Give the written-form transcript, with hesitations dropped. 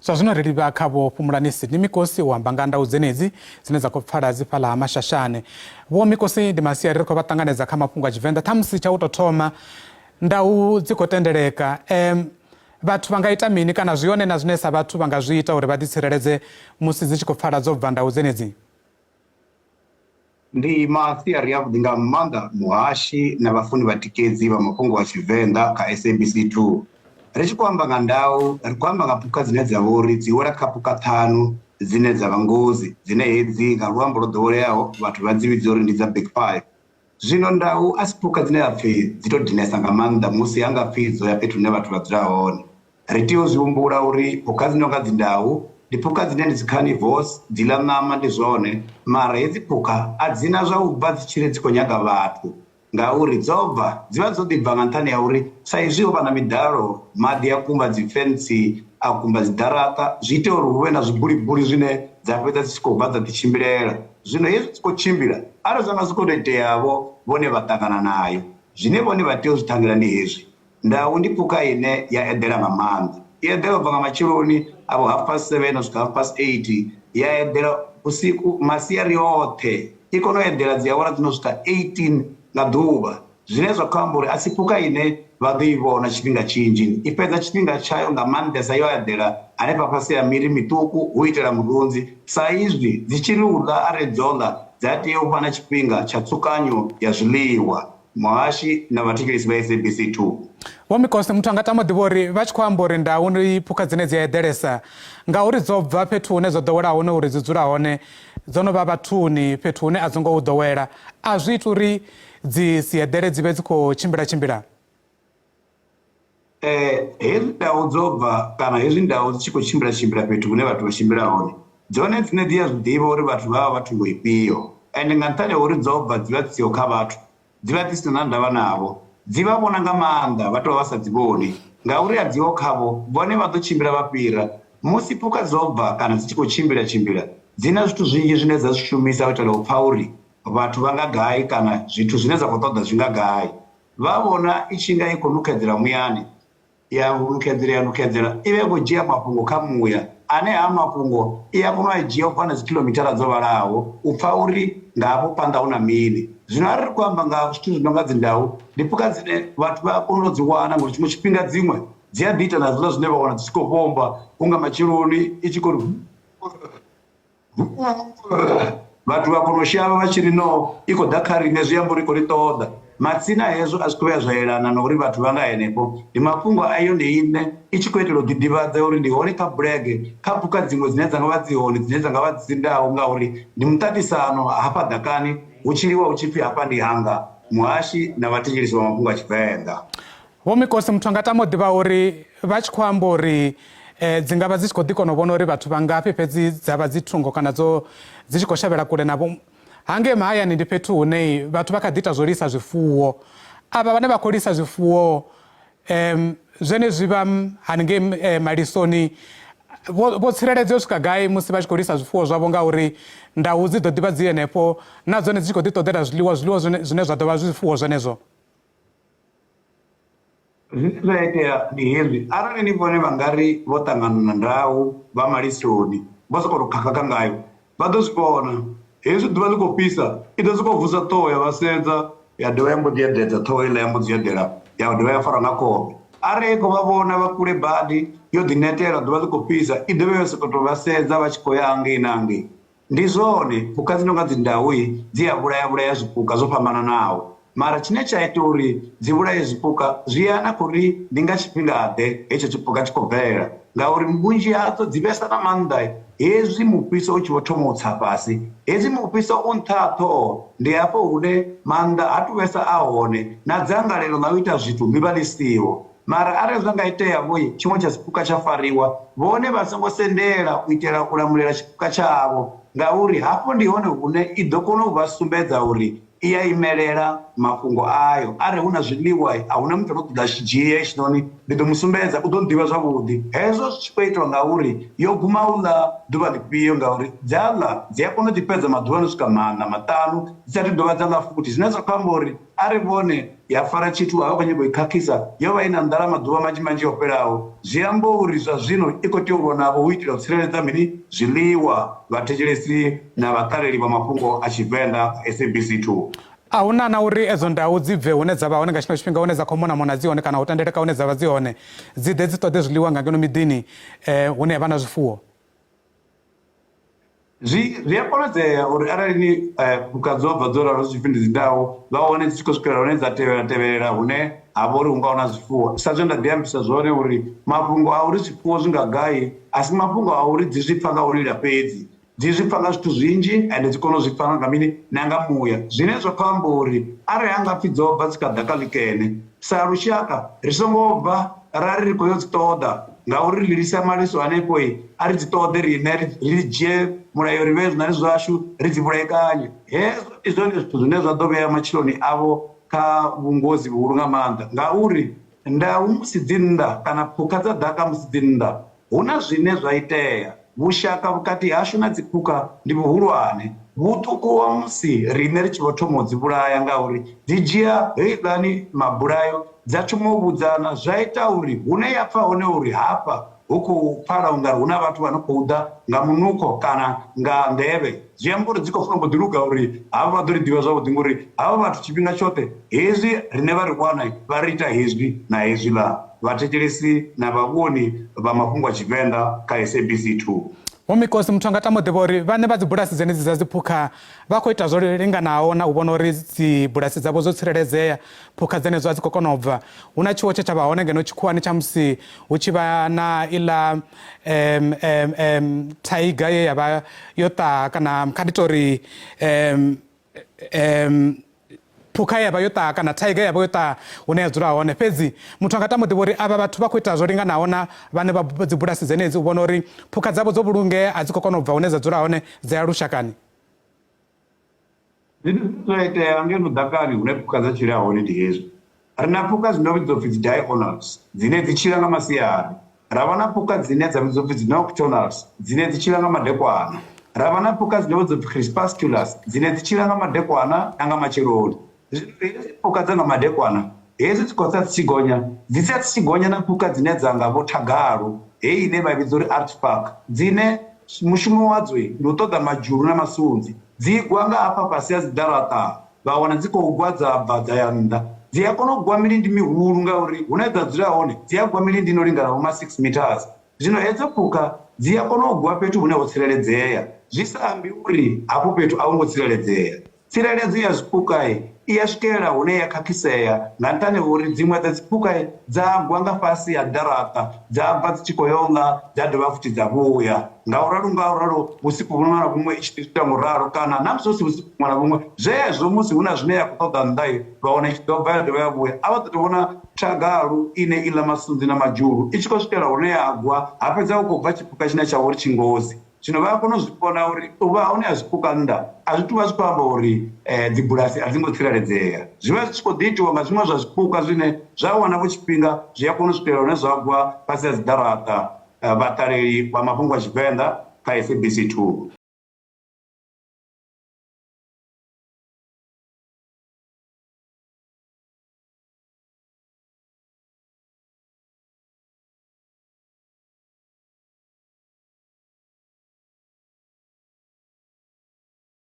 Zwino livha kha Vho-Fhumulani Sydney Mikosi wamba nga ndau dzenedzi dzine dza khou pfala fhala Ga-Mashashane. Vho-Mikosi ndi masiari ri khou vha ṱanganedza kha mafhungo a Tshivenda. Ṱhamusi tsha u tou thoma, ndau dzi khou tendeleka, vhathu vha nga ita mini kana zwone na zwine sa vhathu vha nga zwi ita uri vha ḓitsireledze musi dzi tshi khou pfala dzo bva ndau dzenedzi? Ndi masiari yavhuḓi nga maanḓa muhashi na vhafuni vhatikedzi vha mafhungo a Tshivenda kha SABC 2. Ri tshi khou amba nga ndau, ri khou amba nga phukha dzine dza vhori dzi wela kha phukha ṱhanu dzine dza vha ngozi, dzine hedzi nga luambo lwo ḓoweleaho vhathu vha dzi vhidza uri ndi dza big five. Zwino ndau a si phukha dzine hapfhi dzi to dinesa nga maanḓa musi ha nga pfhi dzo ya fhethu hune vhathu vha dzula hone. Ri tea u zwi humbula uri phukha dzi no nga dzi ndau ndi phukha dzine ndi dzi carnivores, dzi ḽa ṋama ndi zwone, mara hedzi phukha a dzina zwa u bva dzi tshile dzi khou nyaga vhathu ngauri dzo bva dzi vha dzo ḓi bva nga nṱhani ya uri sa izwi ho vha na midalo, maḓi a kumba dzi fentsi, a kumba dzi ḓaraṱa, zwi ita uri hu vhe na zwibulibuli zwine dza fhedza dzi tshi khou bva dza ḓi tshimbilela. Zwino hezwi dzi khou tshimbila arali zwa nga zwi khou tou iteavho vhone vha ṱangana nayo, zwine vhone vha tea u zwi ṱangela ndi hezwi: ndau ndi phukha ine ya eḓela nga maanḓa, i eḓela ubva nga matsheloni avho 7:30 u swika 8:30, ya eḓela usiku masiari oṱhe, i kone u eḓela dzi awara dzi no swika 18 nga ḓuvha, zwine zwa khou amba uri a si phukha ine vha ḓo i vhona tshifhinga tshinzhi. I fhedza tshifhinga tshayo nga maanḓesa yo eḓela hanefha fhasi ha miri miṱuku hu itela murunzi, sa izwi dzi tshi ri u ḽa arali dzo ḽa dza tea u vha na tshifhinga tsha tsukanyo ya zwiḽiwa. Muhashi na vhathetshelesi vha SABC 2. Vho-Mikosi, muthu anga tama u ḓivha uri vha tshi khou amba uri ndau ndi phukha dzine dzi a eḓelesa ngauri dzo bva fhethu hune dzo ḓowela hone uri dzi dzula hone, dzo no vha vhathuni fhethu hune a dzo ngo u ḓowela, a zwi ita uri dzi si eḓele dzi vhe dzi khou tshimbila? Hezwi ndau dzo bva kana hezwi ndau dzi tshi khou tshimbila fhethu hune vhathu vha tshimbila hone, dzone dzine dzi a zwi ḓivha uri vhathu vha vha vhathu ifhio, ende nga nṱhani ha uri dzo bva dzi vha dzi siho kha vhathu, dzi vha dzi si na ndavha navho, dzi vha vhona nga maanḓa vha tou vha sa dzi vhoni ngauri a dziho khavho vhone vha ḓo tshimbila vha fhira. Musi phukha dzo bva kana dzi tshi khou tshimbila dzi na zwithu zwinzhi zwine dza zwi shumisa u itela u pfha uri vhathu vha nga gai kana zwithu zwine dza khou ṱoḓa zwi nga gai. Vha vhona i tshi nga i khou nukhedzela muyani, ya nukhedzela i vha i khou dzhia mafhungo kha muya ane ha mafhungo i a kona u a dzhia u bva na dzi kilomithara dzo vhalaho u pfha uri nga hafho phanḓa hu na mini. Zwino arali ri khou amba nga zwithu zwi no nga dzi ndau, ndi phukha dzine vhathu vha a kona u dzi wana ngori tshiṅwe tshifhinga dziṅwe dzi a ḓi ita na zwiḽa zwine vha wana dzi tshi khou pomba unga matsheloni i tshi khou ri vhathu vha kona u shavha vha tshi ri no i khou ḓa kha riṋe zwi amba uri i khou ri ṱoḓa. Matsina hezwo a zwi khou vhuya zwa yelana na uri vhathu vha nga henefho, ndi mafhungo a yone iṋe i tshi khou itela u ḓiḓivhadza uri ndi hone kha bulege kha phukha dziṅwe dzine dza nga vha dzi hone dzine dza nga vha dzi ndau ngauri ndi muṱaṱisano hafha ḓakani hu tshi liwa hu tshi pfhi hafha ndi hanga. Muhashi na vhathetshelesi vha mafhungo a Tshivenda. Vho-Mikosi, muthu anga tama u ḓivha uri vha tshi khou amba uri dzi nga vha dzi tshi khou ḓi kona u vhona uri vhathu vha ngafhi fhedzi dza vha dzi thungo kana dzi tshi khou shavhela kule navho, hangei mahayani ndi fhethu hune vhathu vha kha ḓi ita zwo lisa zwifuwo. Avha vhane vha khou lisa zwifuwo zwene zwi vha haningei malisoni, vho tsireledzea u swika gai musi vha tshi khou lisa zwifuwo zwavho ngauri ndau dzi ḓo ḓi vha dzi henefho na dzone dzi tshi khou ḓi ṱoḓela zwiḽiwa zwine zwa ḓo vha zwifuwo zwenezwo? Zwine zwa itea ndi hezwi: arali ni vhone vha nga ri vho ṱangana na ndau vha malisoni vho sokou tou khakha ngayo, vha ḓo zwi vhona. Hezwi ḓuvha ḽi khou fhisa i ḓo sokou vusa ṱhoho ya vhasedza, ya dovha ya mbo ḓi eḓedza ṱhoho iḽa ya mbo dzi eḓela ya dovha ya fara na khombe. Arali i khou vha vhona vha kule badi yo ḓi netela ḓuvha ḽi khou fhisa, i ḓovha yo sokou tou vhasedza vha tshi khou ya hangei na hangei. Ndi zwone phukha dzi no nga dzi ndau dzi a vhulaya zwipuka zwo fhambananaho, mara tshine tsha ita uri dzi vhulaye zwipuka zwi ya na khuri ndi nga tshifhingaḓe hetsho tshipuka tshi khou bvela ngauri vhunzhi hadzo dzi vhesa na maanḓa hezwi mufhiso u tshi vho thoma u tsa fhasi. Hezwi mufhiso u nṱha ha ṱhoho ndi hafho hune maanḓa ha tu vhesa a hone na dzangalelo ḽa u ita zwithu ḽi vha ḽi siho. Mara arali zwa nga itea tshiṅwe tsha tshipuka tsha fariwa, vhone vha songo sendela u itela u lamulela tshipuka tshavho ngauri hafho ndi hone hune i ḓo kona u vha sumbedza uri i ya imelela mafhungo ayo. Arali hu na zwiḽiwa a huna muthu ano ṱoḓa tshi dzhia hetshinoni, ndi ḓo mu sumbedza, u ḓo ḓivha zwavhuḓi. Hezwo zwi tshi khou itiwa ngauri yo guma u ḽa ḓuvha ḽifhio ngauri dzi a ḽa dzi a kona u ḓi fhedza maḓuvha no swika 4 5 dzi sa ḓi dovha dza ḽa futhi, zwine zwa khou amba uri ari vone yafara chitu havakanyimbo ikakisa yova ina ndara mazuva manji operawo zviambo uri zvazvino ikotiurwa navo uitira kutsireredza mini zviliwa vatechelesi navatareri vamafhungo achivenda SABC 2. Ahuna uri edzo ndau dzibve hune dzava hone nga chino chifhinga hune dza khomona mona dzione kana utandereka hune dzava dzihone dzide dzi tode zwiḽiwa nga ngeno miḓini hune havha na zwifuwo. Zwi a konadzea uri arali ni phukha dzo bva dzo ralo zwifhinga dzindau vha wane dzi tshi khou swikelela hune dza tevhelela hune havha uri hu nga wana zwifuwo. Sa zwe nda ḓi ambisa zwone uri mafhungo a uri zwifuwo zwi nga gai asi mafhungo a uri dzi zwi pfa nga u lila fhedzi, dzi zwi pfa nga zwithu zwinzhi ende dzi kona u zwi pfa nga mini na nga muya, zwine zwa khou amba uri arali ha nga pfi dzo bva dzi kha ḓaka ḽikene sa lushaka ri songo bva rari ri khou yo dzi ṱoḓa ngauri ri lisa maliso hanefho a ri dzi ṱoḓe riṋe ri dzhie mulayo ri vhe zwinari zwashu ri dzi vhulaekanye. Hezwo ndi zwone zwithu zwine zwa ḓo vhea matshiloni avho kha vhungozi vhuhulu nga maanḓa ngauri ndau musi dzi nnḓa kana phukha dza ḓaka musi dzi nnḓa hu na zwine zwa itea. Vhushaka vhukati hashu na dzi phukha ndi vhuhulwane, vhuṱuku wa musi riṋe ri tshi vho thoma u dzi vhulaya ngauri dzi dzhia heiḽani mabulayo dza thoma u vhudzana zwa ita uri hune ya pfa hone uri hafha hu khou pfala ungari hu na vhathu vha no khou ḓa nga munukho kana nga nḓevhe. Zwi amba uri dzi khou funa mbo ḓi luga uri havha vha ḓo ri ḓivha zwavhuḓi ngori havha vhathu tshifhinga tshoṱhe hezwi riṋe vha ri wana vha ri ita hezwi na hezwi ḽa vhathetshelesi na vhavhoni vha mafhungo a Tshivenda kha SABC 2. Vho-Mikosi, muthu anga tama u ḓivha uri vhane vha dzi bulasi dzenedzi dza dzi phukha vha khou ita zwo linganaho na u vhona uri dzi bulasi dzavho dzo tsireledzea, phukha dzenedzo a dzi khou kona u bva. Hu na tshiwo tshe tsha vha hone ngeno tshikhuwani tsha musi hu tshi vha na iḽa thaiga ye ya vha yo ṱa kana kha ndi tori phukha yavha yo ṱa kana thaiga yavha yo ṱa hune ya dzula hone. Fhedzi muthu anga tama u ḓivha uri avha vhathu vha khou ita zwo linganaho na vhane vha dzi bulasi dzenedzi u vhona uri phukha dzavho dzo vhulungea a dzi khou kona u bva hune dza dzula hone dza ya lushakani. Zwine zwa itea ngeno ḓakani hune phukha dza tshila hone ndi hezwi, ri na phukha dzino vhidzwa upfhi dzi diurnals dzine dzi tshila nga masiari, ravha na phukha dzine dza vhidzwa upfhi dzi nocturnals dzine dzi tshila nga madekwana, ravha na phukha dzine vhidzwa upfhi crepusculars dzine dzi tshila nga madekwana na nga matsheloni. Phukha dza nga madekwana hezwi dzi khou tsa dzi tshi gonya dzi tsa dzi tshi gonya na phukha dzine dza nga vho thagalu heyi ine vha vhidza uri artpark dzine mushumo wadzo ndi u ṱoḓa madzhulu na masunzi. Dzi gwa nga hafha fhasi ya dzi ḓaraṱa vha wana dzi khou gwa dza bva dza ya nnḓa, dzi a kona u gwa milindi mihulu ngauri hune dza dzula hone dzi a gwa milindi ino lingana vho ma 6 meters. Zwino hedzo phukha dzi a kona u gwa fhethu hune ho tsireledzea, zwi sa ambi uri hafho fhethu a hu ngo tsireledzea. Tsireledzo ya zwipuka i ya swikelela hune ya khakhisea nga nṱhani ha uri dziṅwe dza dziphukha dza gwa nga fhasi ya ḓaraṱa dza bva dzi tshi khou yo ḽa dza dovha futhi dza vhuya ngauralo vhusiku vhuṅwe na vhuṅwe i tshi ita nguralo kana na musi husi vhusiku vhuṅwe na vhuṅwe zwezwo musi hu na zwine ya khou ṱoḓa nnḓa vha wana i tshi ḓo bva ya dovha ya vhuya. A vha ḓo vhona thagalu ine i ḽa masunzi na madzhulu i tshi khou swikelela hune ya gwa ha fhedza hu khou bva tshipuka tshine tsha vha uri tshingozi. Zwino vha a kona u zwi vhona uri u vha hone ha zwipuka nnḓa a zwi tuvha zwi khou amba uri dzi bulasi a dzi ngo tsireledzea. Zwi vha zwi tshi khou ḓi itiwa nga zwiṅwe zwa zwipuka zwine zwa wana vho tshifhinga zwi a kona u swikelela hune zwa gwa fhasi ya dzi ḓaraṱa. Vhaṱaleli vha mafhungo a Tshivenda kha SABC 2.